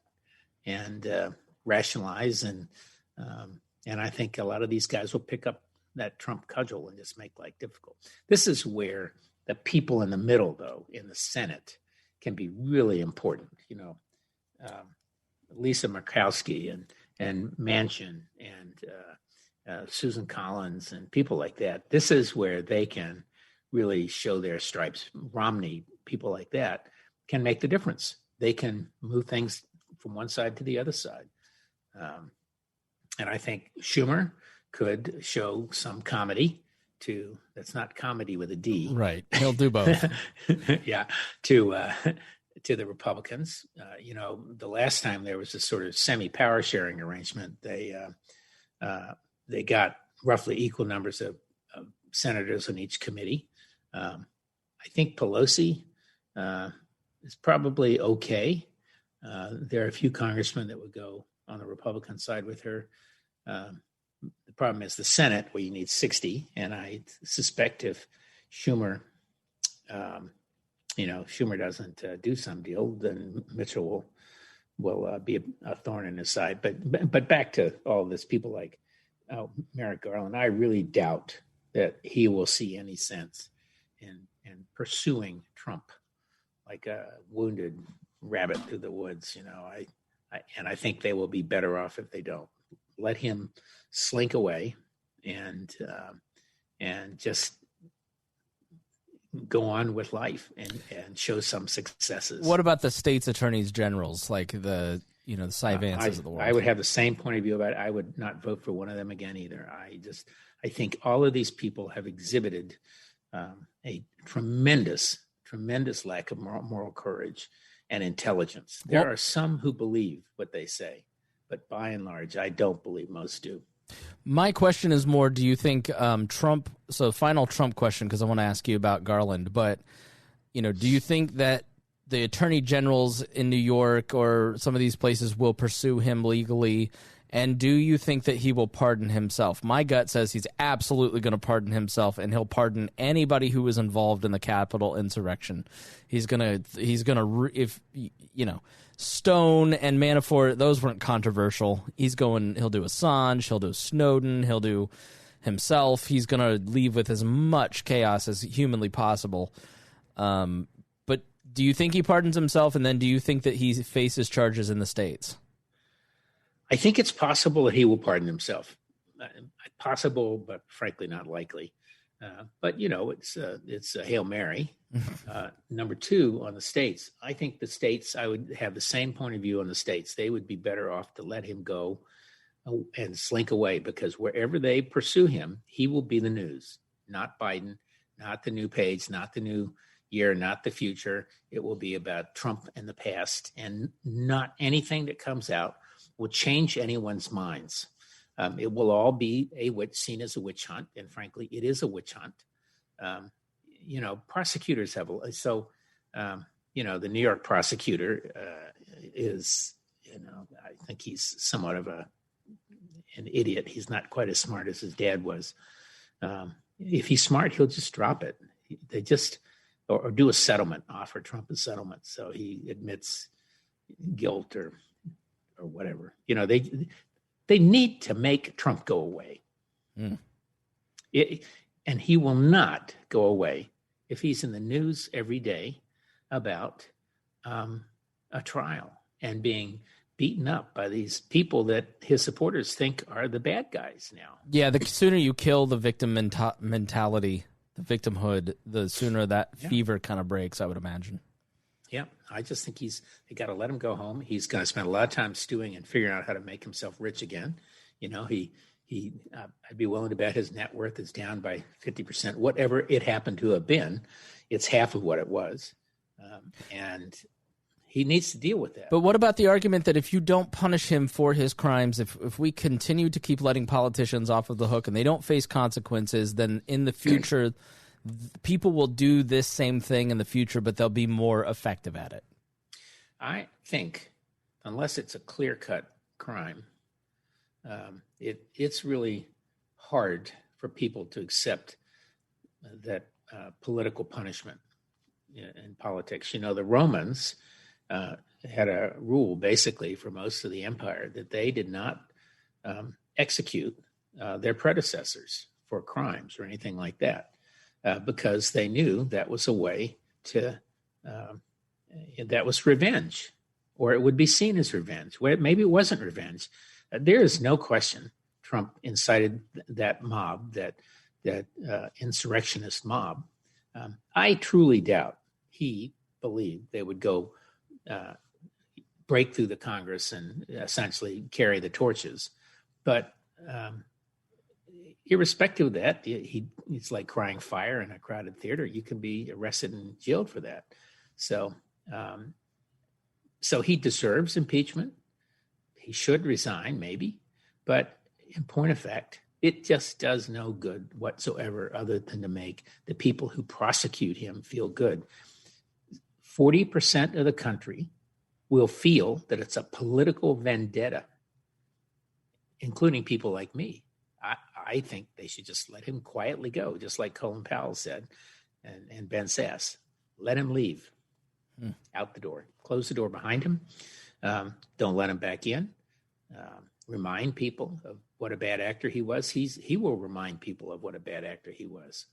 and rationalize. And I think a lot of these guys will pick up that Trump cudgel and just make life difficult. This is where the people in the middle, though, in the Senate can be really important. Lisa Murkowski and Manchin and Susan Collins and people like that. This is where they can really show their stripes. Romney, people like that can make the difference. They can move things from one side to the other side. And I think Schumer could show some comedy that's not comedy with a D. Right. He'll do both. Yeah. To the Republicans. The last time there was this sort of semi-power sharing arrangement, they got roughly equal numbers of senators on each committee. I think Pelosi is probably okay. There are a few congressmen that would go on the Republican side with her. The problem is the Senate, where you need 60, and I suspect if Schumer doesn't do some deal, then Mitchell will be a thorn in his side. But back to all this, people like Merrick Garland, I really doubt that he will see any sense in pursuing Trump like a wounded rabbit through the woods. I think they will be better off if they don't. Let him slink away and just go on with life and show some successes. What about the state's attorneys generals, like the Cy Vances of the world? I would have the same point of view about it. I would not vote for one of them again either. I think all of these people have exhibited a tremendous lack of moral courage and intelligence. There are some who believe what they say, but by and large, I don't believe most do. My question is more, do you think Trump, so final Trump question, because I want to ask you about Garland, but, do you think that the attorney generals in New York or some of these places will pursue him legally And do you think that he will pardon himself? My gut says he's absolutely going to pardon himself, and he'll pardon anybody who was involved in the Capitol insurrection. He's gonna if you know, Stone and Manafort, those weren't controversial. He'll do Assange, he'll do Snowden, he'll do himself. He's going to leave with as much chaos as humanly possible. But do you think he pardons himself, and then do you think that he faces charges in the States? I think it's possible that he will pardon himself. Possible, but frankly not likely. But you know, it's a Hail Mary. Number two, on the states, I think the states, I would have the same point of view on the states. They would be better off to let him go and slink away, because wherever they pursue him, he will be the news. Not Biden, not the new page, not the new year, not the future. It will be about Trump and the past, and not anything that comes out will change anyone's minds. It will all be seen as a witch hunt, and frankly, it is a witch hunt. You know, prosecutors have you know, the New York prosecutor is, you know, I think he's somewhat of an idiot. He's not quite as smart as his dad was. If he's smart, he'll just drop it. They just or do a settlement, offer Trump a settlement, so he admits guilt or whatever. You know, they need to make Trump go away. And he will not go away if he's in the news every day about a trial and being beaten up by these people that his supporters think are the bad guys now. Yeah, the sooner you kill the victim mentality, the victimhood, the sooner that fever kind of breaks, I would imagine. Yeah, I just think they got to let him go home. He's going to spend a lot of time stewing and figuring out how to make himself rich again. You know, I'd be willing to bet his net worth is down by 50%. Whatever it happened to have been, it's half of what it was. And he needs to deal with that. But what about the argument that if you don't punish him for his crimes, if we continue to keep letting politicians off of the hook and they don't face consequences, then in the future people will do this same thing in the future, but they'll be more effective at it? I think unless it's a clear-cut crime, it's really hard for people to accept that political punishment in politics. You know, the Romans had a rule basically for most of the empire that they did not execute their predecessors for crimes or anything like that, because they knew that was a way to, that was revenge, or it would be seen as revenge. Well, maybe it wasn't revenge. There is no question Trump incited that mob, that insurrectionist mob. I truly doubt he believed they would go break through the Congress and essentially carry the torches. But irrespective of that, it's like crying fire in a crowded theater. You can be arrested and jailed for that. So he deserves impeachment. He should resign, maybe. But in point of fact, it just does no good whatsoever other than to make the people who prosecute him feel good. 40% of the country will feel that it's a political vendetta, including people like me. I think they should just let him quietly go, just like Colin Powell said, and Ben Sass. Let him leave out the door. Close the door behind him. Don't let him back in. Remind people of what a bad actor he was. He will remind people of what a bad actor he was.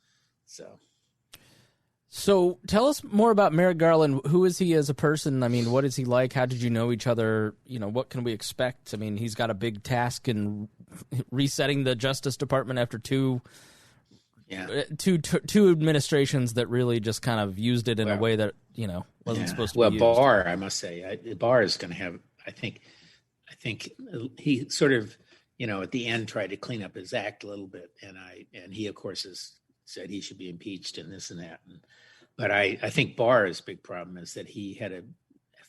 So tell us more about Merrick Garland. Who is he as a person? I mean, what is he like? How did you know each other? You know, what can we expect? I mean, he's got a big task in resetting the Justice Department after two administrations that really just kind of used it in a way that, you know, wasn't supposed to be used. Well, Barr, I must say, Barr is going to have, I think he sort of, you know, at the end tried to clean up his act a little bit. And he, of course, has said he should be impeached and this and that. But I think Barr's big problem is that he had a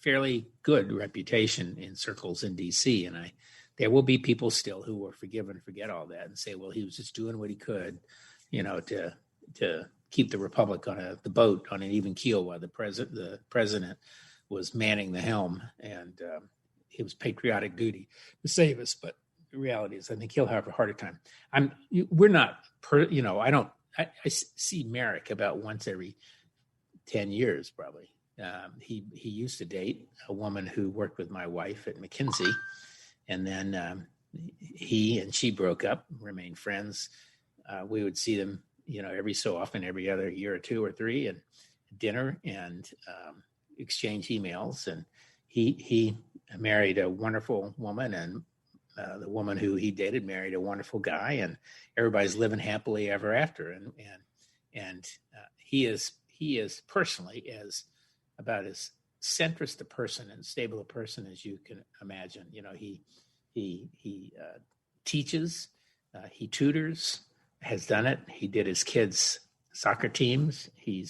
fairly good reputation in circles in D.C. And there will be people still who will forgive and forget all that and say, well, he was just doing what he could, you know, to keep the republic on the boat on an even keel while the president was manning the helm, and it was patriotic duty to save us. But reality is I think he'll have a harder time. We're not, I see Merrick about once every 10 years, probably. He used to date a woman who worked with my wife at McKinsey, and then he and she broke up, remained friends. We would see them, every so often, every other year or two or three, and dinner and exchange emails. And he married a wonderful woman, and the woman who he dated married a wonderful guy, and everybody's living happily ever after. And he is personally about as centrist a person and stable a person as you can imagine. He teaches, he tutors, has done it. He did his kids' soccer teams. He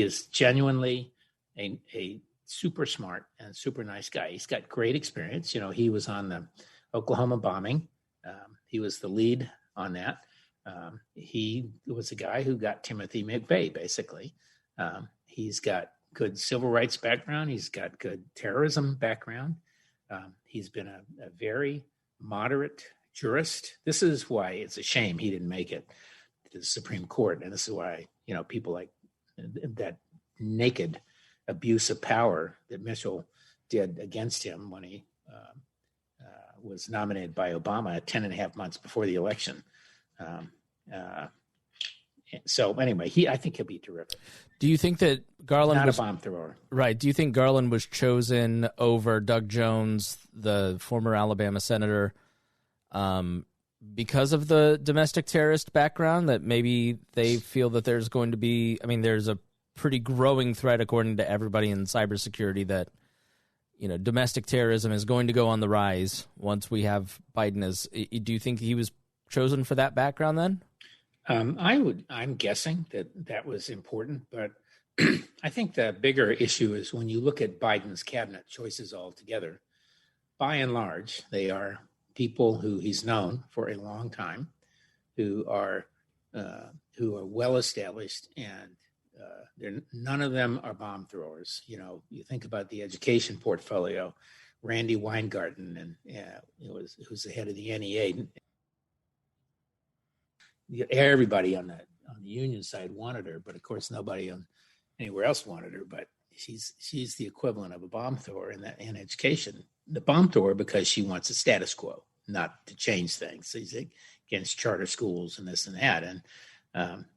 is genuinely a super smart and super nice guy. He's got great experience. He was on the Oklahoma bombing. He was the lead on that. He was a guy who got Timothy McVeigh, basically. He's got good civil rights background. He's got good terrorism background. He's been a very moderate jurist. This is why it's a shame he didn't make it to the Supreme Court. And this is why, people like that naked abuse of power that Mitchell did against him when he was nominated by Obama 10 and a half months before the election. So anyway, I think he'll be terrific. Do you think that Garland was not a bomb thrower? Right. Do you think Garland was chosen over Doug Jones, the former Alabama senator, because of the domestic terrorist background, that maybe they feel that there's going to be, there's a pretty growing threat, according to everybody in cybersecurity, that, domestic terrorism is going to go on the rise once we have Biden as, do you think he was chosen for that background then? I'm guessing that was important, but I think the bigger issue is when you look at Biden's cabinet choices altogether, by and large, they are people who he's known for a long time, who are well established, and none of them are bomb throwers. You think about the education portfolio, Randy Weingarten, and who's the head of the NEA. Everybody on the union side wanted her, but of course nobody anywhere else wanted her. But she's the equivalent of a bomb thrower in education. The bomb thrower because she wants a status quo, not to change things. She's against charter schools and this and that.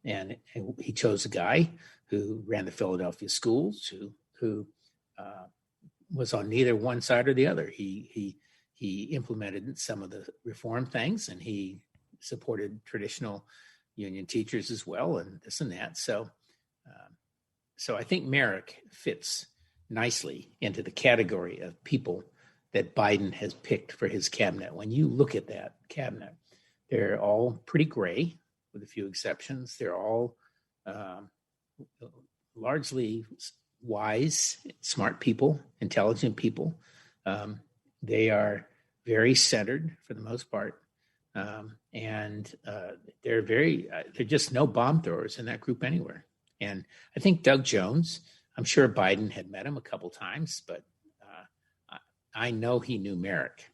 And he chose a guy who ran the Philadelphia schools, who was on neither one side or the other. He implemented some of the reform things, and he supported traditional union teachers as well, and this and that. So I think Merrick fits nicely into the category of people that Biden has picked for his cabinet. When you look at that cabinet, they're all pretty gray, with a few exceptions. They're all largely wise, smart people, intelligent people. They are very centered for the most part. And they're just no bomb throwers in that group anywhere. And I think Doug Jones, I'm sure Biden had met him a couple times, but I know he knew Merrick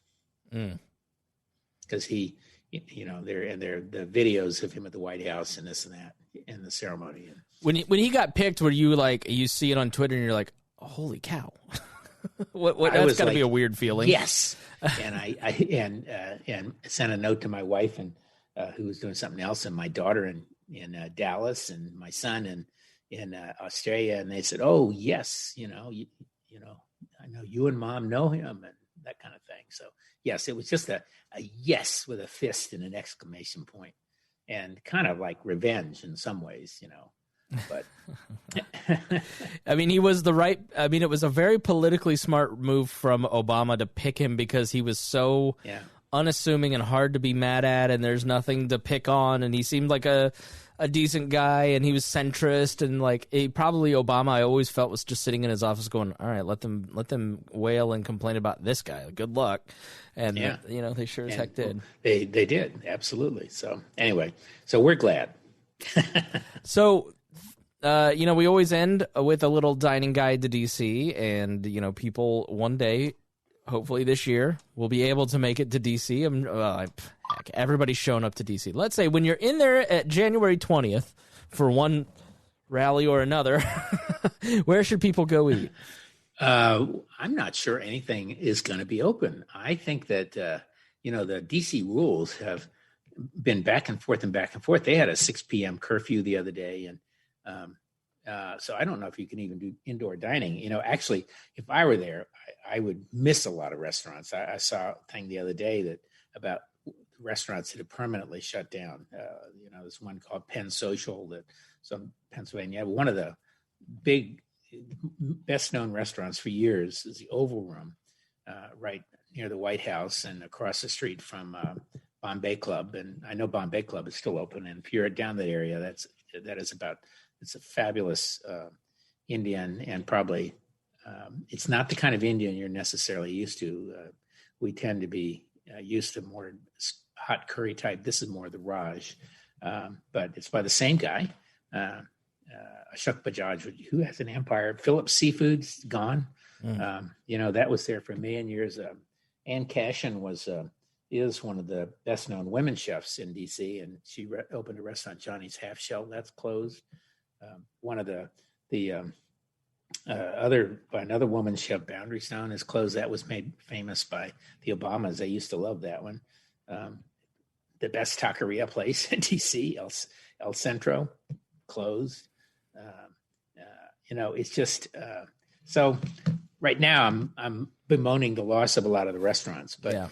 because the videos of him at the White House and this and that in the ceremony. And when he got picked, were you like, you see it on Twitter and you're like, holy cow. What that's got to be a weird feeling. Yes. And I sent a note to my wife and who was doing something else, and my daughter in Dallas, and my son in Australia, and they said, "Oh yes, I know you and Mom know him," and that kind of thing. So yes, it was just a yes with a fist and an exclamation point, and kind of like revenge in some ways, But he was the right. It was a very politically smart move from Obama to pick him because he was so unassuming and hard to be mad at, and there's nothing to pick on, and he seemed like a decent guy, and he was centrist, and probably Obama, I always felt, was just sitting in his office going, all right, let them wail and complain about this guy. Good luck. And they sure as heck did. They did, absolutely. So anyway, so we're glad. So we always end with a little dining guide to DC, and people one day hopefully this year we'll be able to make it to DC. Heck, everybody's showing up to DC. Let's say when you're in there at January 20th for one rally or another, where should people go eat? I'm not sure anything is going to be open. I think that, the DC rules have been back and forth and back and forth. They had a 6 p.m. curfew the other day. And so I don't know if you can even do indoor dining. Actually, if I were there, I would miss a lot of restaurants. I saw a thing the other day that about restaurants that have permanently shut down. There's one called Penn Social that's in Pennsylvania. One of the big, best-known restaurants for years is the Oval Room, right near the White House and across the street from Bombay Club. And I know Bombay Club is still open. And if you're down that area, it's a fabulous Indian, and probably it's not the kind of Indian you're necessarily used to. We tend to be used to more hot curry type. This is more the Raj, but it's by the same guy, Ashok Bajaj, who has an empire. Phillips Seafood's gone. That was there for a million years. Ann Cashin is one of the best known women chefs in DC, and she opened a restaurant, Johnny's Half Shell. That's closed. One of another woman chef, Boundary Stone, is closed. That was made famous by the Obamas. They used to love that one. The best taqueria place in DC, El Centro, closed. It's just so. Right now, I'm bemoaning the loss of a lot of the restaurants. But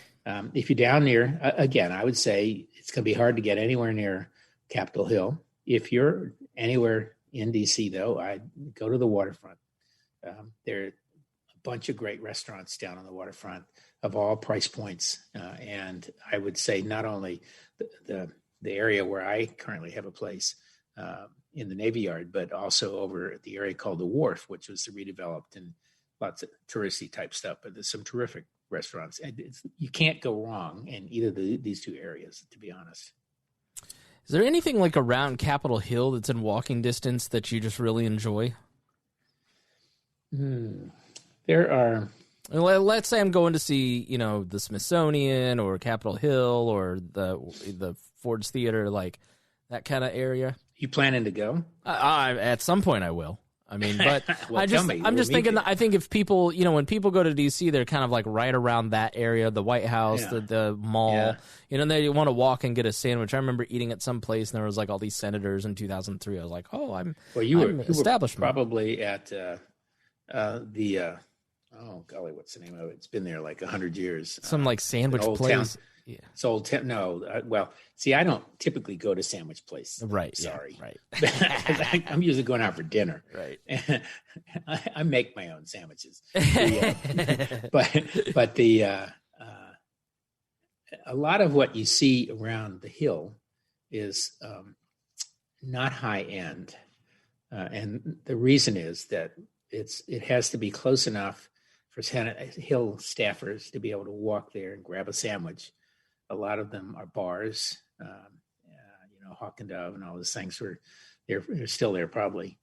if you're down near, again, I would say it's going to be hard to get anywhere near Capitol Hill. If you're anywhere in DC, though, I'd go to the waterfront. There are a bunch of great restaurants down on the waterfront of all price points. And I would say not only the area where I currently have a place in the Navy Yard, but also over at the area called the Wharf, which was redeveloped and lots of touristy type stuff. But there's some terrific restaurants. And you can't go wrong in either these two areas, to be honest. Is there anything like around Capitol Hill that's in walking distance that you just really enjoy? There are. Let's say I'm going to see, the Smithsonian or Capitol Hill or the Ford's Theater, like that kind of area. You planning to go? At some point I will. I mean, but well, I'm just thinking. I think if people, when people go to DC, they're kind of like right around that area, the White House, the mall. They want to walk and get a sandwich. I remember eating at some place, and there was like all these senators in 2003. I was like, you were probably at oh golly, what's the name of it? It's been there like 100 years. Some like sandwich place. Town. Yeah. It's old town. No, well, see, I don't typically go to sandwich places. Right. Sorry. Yeah, right. I'm usually going out for dinner. Right. I make my own sandwiches. But a lot of what you see around the Hill is not high end, and the reason is that it has to be close enough for Senate Hill staffers to be able to walk there and grab a sandwich. A lot of them are bars, Hawk and Dove and all those things. They're still there probably.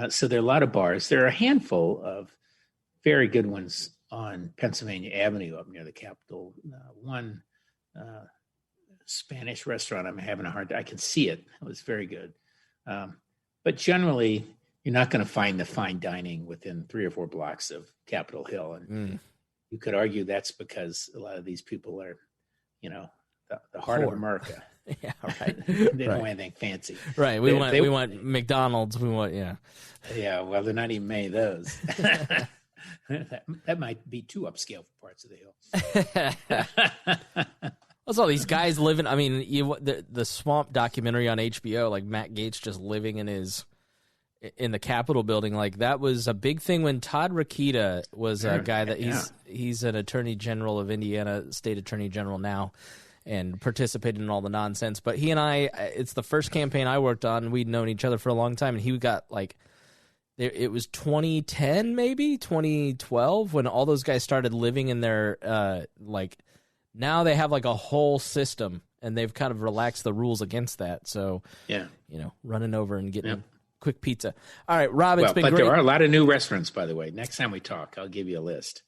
So there are a lot of bars. There are a handful of very good ones on Pennsylvania Avenue up near the Capitol. One Spanish restaurant, I'm having a hard time. I can see it. It was very good. But generally, you're not going to find the fine dining within 3 or 4 blocks of Capitol Hill. And you could argue that's because a lot of these people are, the heart of America. Yeah, right. They don't want anything fancy. Right. We want McDonald's. We want, yeah. Yeah, well, they're not even many of those. That might be too upscale for parts of the Hill. What's all these guys living? I mean, the Swamp documentary on HBO, like Matt Gaetz just living in the Capitol building, like that was a big thing when Todd Rokita was a guy that he's an attorney general of Indiana, state attorney general now, and participated in all the nonsense. But he and I, it's the first campaign I worked on. We'd known each other for a long time, and he got like, it was 2010, maybe 2012, when all those guys started living in their now they have like a whole system, and they've kind of relaxed the rules against that. So running over and getting quick pizza. All right, Rob, it's been great. There are a lot of new restaurants, by the way. Next time we talk, I'll give you a list.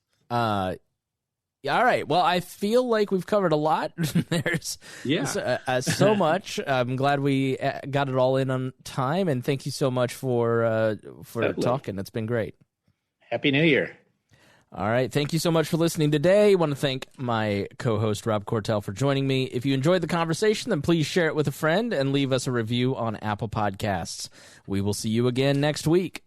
All right. Well, I feel like we've covered a lot. There's so much. I'm glad we got it all in on time, and thank you so much for talking. It's been great. Happy New Year. All right. Thank you so much for listening today. I want to thank my co-host, Rob Quartel, for joining me. If you enjoyed the conversation, then please share it with a friend and leave us a review on Apple Podcasts. We will see you again next week.